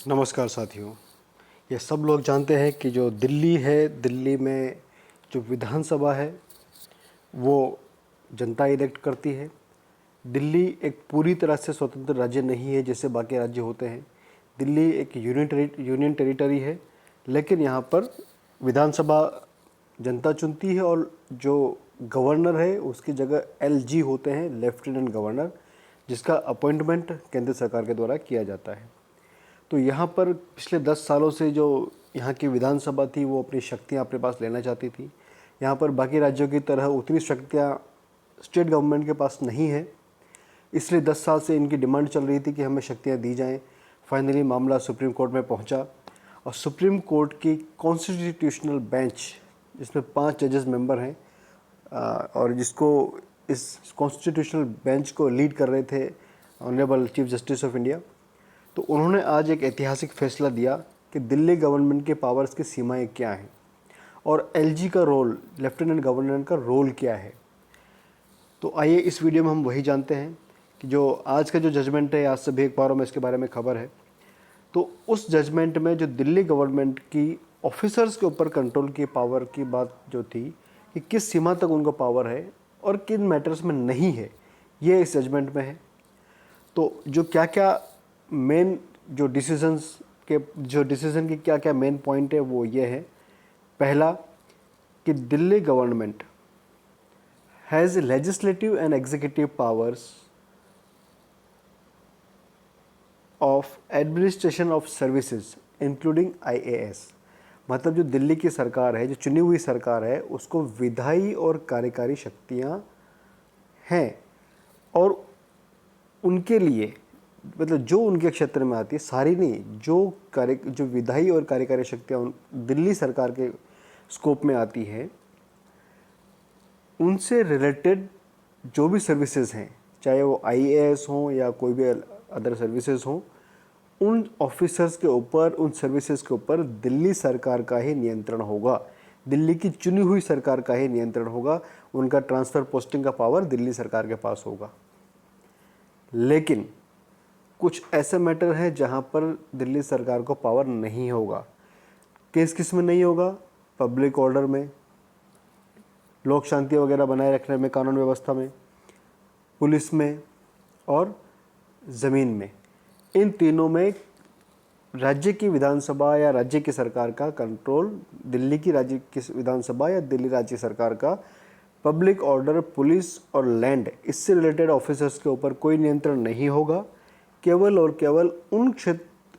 नमस्कार साथियों। ये सब लोग जानते हैं कि जो दिल्ली है, दिल्ली में जो विधानसभा है वो जनता इलेक्ट करती है। दिल्ली एक पूरी तरह से स्वतंत्र राज्य नहीं है जैसे बाकी राज्य होते हैं। दिल्ली एक यूनियन टेरिटरी है, लेकिन यहाँ पर विधानसभा जनता चुनती है और जो गवर्नर है उसकी जगह एलजी होते हैं, लेफ्टिनेंट गवर्नर, जिसका अपॉइंटमेंट केंद्र सरकार के द्वारा किया जाता है। तो यहाँ पर पिछले 10 सालों से जो यहाँ की विधानसभा थी वो अपनी शक्तियाँ अपने पास लेना चाहती थी। यहाँ पर बाकी राज्यों की तरह उतनी शक्तियाँ स्टेट गवर्नमेंट के पास नहीं है, इसलिए 10 साल से इनकी डिमांड चल रही थी कि हमें शक्तियाँ दी जाएं। फाइनली मामला सुप्रीम कोर्ट में पहुँचा और सुप्रीम कोर्ट की कॉन्स्टिट्यूशनल बेंच, जिसमें 5 जजेस मेंबर हैं और जिसको इस कॉन्स्टिट्यूशनल बेंच को लीड कर रहे थे honourable chief justice of India, तो उन्होंने आज एक ऐतिहासिक फैसला दिया कि दिल्ली गवर्नमेंट के पावर्स की सीमाएं क्या हैं और एलजी का रोल, लेफ्टिनेंट गवर्नर का रोल क्या है। तो आइए इस वीडियो में हम वही जानते हैं कि जो आज का जो जजमेंट है, आज से भी अखबारों में इसके बारे में खबर है। तो उस जजमेंट में जो दिल्ली गवर्नमेंट की ऑफिसर्स के ऊपर कंट्रोल की पावर की बात जो थी कि किस सीमा तक उनको पावर है और किन मैटर्स में नहीं है, ये इस जजमेंट में है। तो जो क्या क्या मेन जो डिसीजन की क्या क्या मेन पॉइंट है वो ये है। पहला कि Delhi government has legislative and executive powers of administration of services including IAS. मतलब जो दिल्ली की सरकार है, जो चुनी हुई सरकार है, उसको विधायी और कार्यकारी शक्तियाँ हैं और उनके लिए, मतलब जो उनके क्षेत्र में आती है, सारी नहीं, जो विधायी और कार्यकारी शक्तियाँ दिल्ली सरकार के स्कोप में आती है, उनसे रिलेटेड जो भी सर्विसेज हैं, चाहे वो आईएएस हों या कोई भी अदर सर्विसेज हों, उन ऑफिसर्स के ऊपर, उन सर्विसेज के ऊपर दिल्ली सरकार का ही नियंत्रण होगा। दिल्ली की चुनी हुई सरकार का ही नियंत्रण होगा। उनका ट्रांसफ़र पोस्टिंग का पावर दिल्ली सरकार के पास होगा। लेकिन कुछ ऐसे मैटर हैं जहां पर दिल्ली सरकार को पावर नहीं होगा। किस में नहीं होगा? पब्लिक ऑर्डर में, लोक शांति वगैरह बनाए रखने में, कानून व्यवस्था में, पुलिस में और ज़मीन में। इन तीनों में राज्य की विधानसभा या राज्य की सरकार का कंट्रोल, दिल्ली की राज्य की विधानसभा या दिल्ली राज्य सरकार का पब्लिक ऑर्डर, पुलिस और लैंड, इससे रिलेटेड ऑफिसर्स के ऊपर कोई नियंत्रण नहीं होगा। केवल और केवल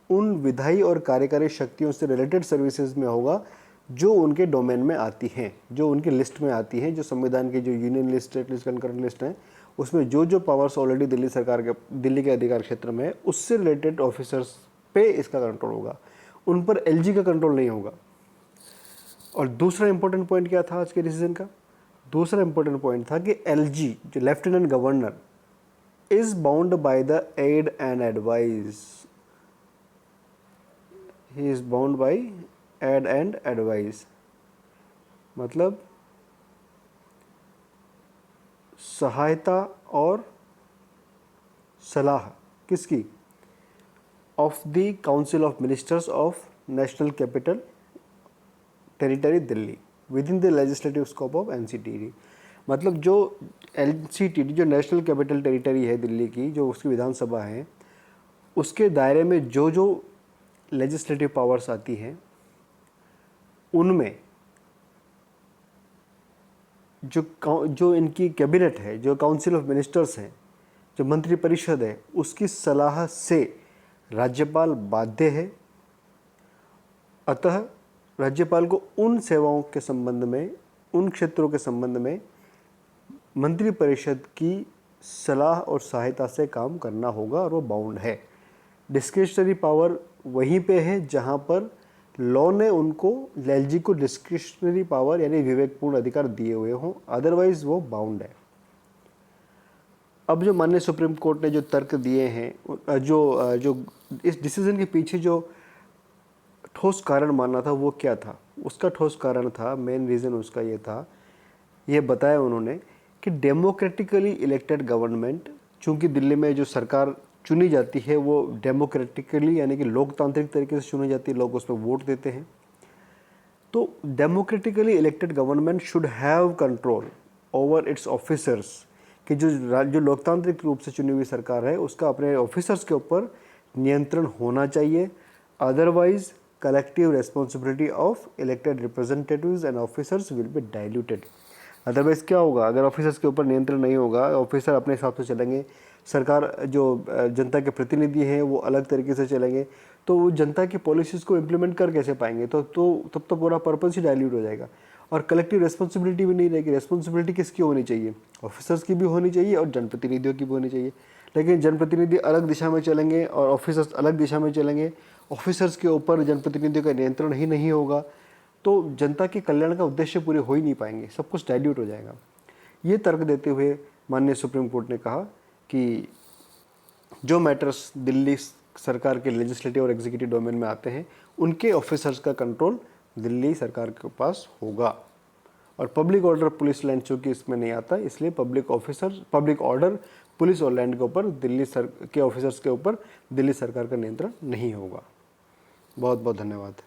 उन विधायी और कार्यकारी शक्तियों से रिलेटेड सर्विसेज में होगा जो उनके डोमेन में आती हैं, जो उनकी लिस्ट में आती हैं, जो संविधान की जो union list, state list, concurrent list है, उसमें जो पावर्स ऑलरेडी दिल्ली के अधिकार क्षेत्र में है, उससे रिलेटेड ऑफिसर्स पे इसका कंट्रोल होगा। उन पर एलजी का कंट्रोल नहीं होगा। और दूसरा इंपॉर्टेंट पॉइंट क्या था आज के डिसीजन का? दूसरा इंपॉर्टेंट पॉइंट था कि एलजी, जो lieutenant governor, is bound by the aid and advice. He is bound by aid and advice. मतलब सहायता और सलाह किसकी? Of the council of ministers of national capital territory Delhi with in the legislative scope of NCTD. मतलब जो एनसीटीडी, जो national capital territory है दिल्ली की, जो उसकी विधानसभा है, उसके दायरे में जो लेजिस्लेटिव पावर्स आती हैं, उनमें जो इनकी कैबिनेट है, जो काउंसिल ऑफ मिनिस्टर्स हैं, जो मंत्री परिषद है, उसकी सलाह से राज्यपाल बाध्य है। अतः राज्यपाल को उन सेवाओं के संबंध में, उन क्षेत्रों के संबंध में मंत्री परिषद की सलाह और सहायता से काम करना होगा और वो बाउंड है। डिस्क्रिशनरी पावर वहीं पे है जहां पर लॉ ने उनको, एलजी को डिस्क्रिशनरी पावर यानी विवेकपूर्ण अधिकार दिए हुए हों, अदरवाइज वो बाउंड है। अब जो माननीय सुप्रीम कोर्ट ने जो तर्क दिए हैं, जो इस डिसीजन के पीछे जो ठोस कारण मानना था वो क्या था? उसका ठोस कारण था, मेन रीज़न उसका ये था, ये बताया उन्होंने कि डेमोक्रेटिकली इलेक्टेड गवर्नमेंट, चूँकि दिल्ली में जो सरकार चुनी जाती है वो डेमोक्रेटिकली यानी कि लोकतांत्रिक तरीके से चुनी जाती है, लोग उस पर वोट देते हैं। तो democratically elected government should have control over it's officers, कि जो लोकतांत्रिक रूप से चुनी हुई सरकार है उसका अपने ऑफिसर्स के ऊपर नियंत्रण होना चाहिए। Otherwise collective responsibility of elected representatives and officers will be diluted. Otherwise क्या होगा, अगर ऑफिसर्स के ऊपर नियंत्रण नहीं होगा, ऑफिसर अपने हिसाब से चलेंगे, सरकार जो जनता के प्रतिनिधि हैं वो अलग तरीके से चलेंगे, तो वो जनता की पॉलिसीज़ को इम्प्लीमेंट कर कैसे पाएंगे? तब तो पूरा पर्पस ही डाइल्यूट हो जाएगा और कलेक्टिव रिस्पॉन्सिबिलिटी भी नहीं रहेगी। रिस्पॉन्सिबिलिटी किसकी होनी चाहिए? ऑफिसर्स की भी होनी चाहिए और जनप्रतिनिधियों की भी होनी चाहिए। लेकिन जनप्रतिनिधि अलग दिशा में चलेंगे और ऑफिसर्स अलग दिशा में चलेंगे, ऑफिसर्स के ऊपर जनप्रतिनिधियों का नियंत्रण ही नहीं होगा, तो जनता के कल्याण का उद्देश्य पूरे हो ही नहीं पाएंगे, सब कुछ डाइल्यूट हो जाएगा। ये तर्क देते हुए माननीय सुप्रीम कोर्ट ने कहा कि जो मैटर्स दिल्ली सरकार के लेजिस्लेटिव और एग्जीक्यूटिव डोमेन में आते हैं उनके ऑफिसर्स का कंट्रोल दिल्ली सरकार के पास होगा। और पब्लिक ऑर्डर पुलिस लैंड चूँकि इसमें नहीं आता, इसलिए पब्लिक ऑर्डर पुलिस और लैंड के ऊपर दिल्ली के ऑफिसर्स के ऊपर दिल्ली सरकार का नियंत्रण नहीं होगा। बहुत बहुत धन्यवाद।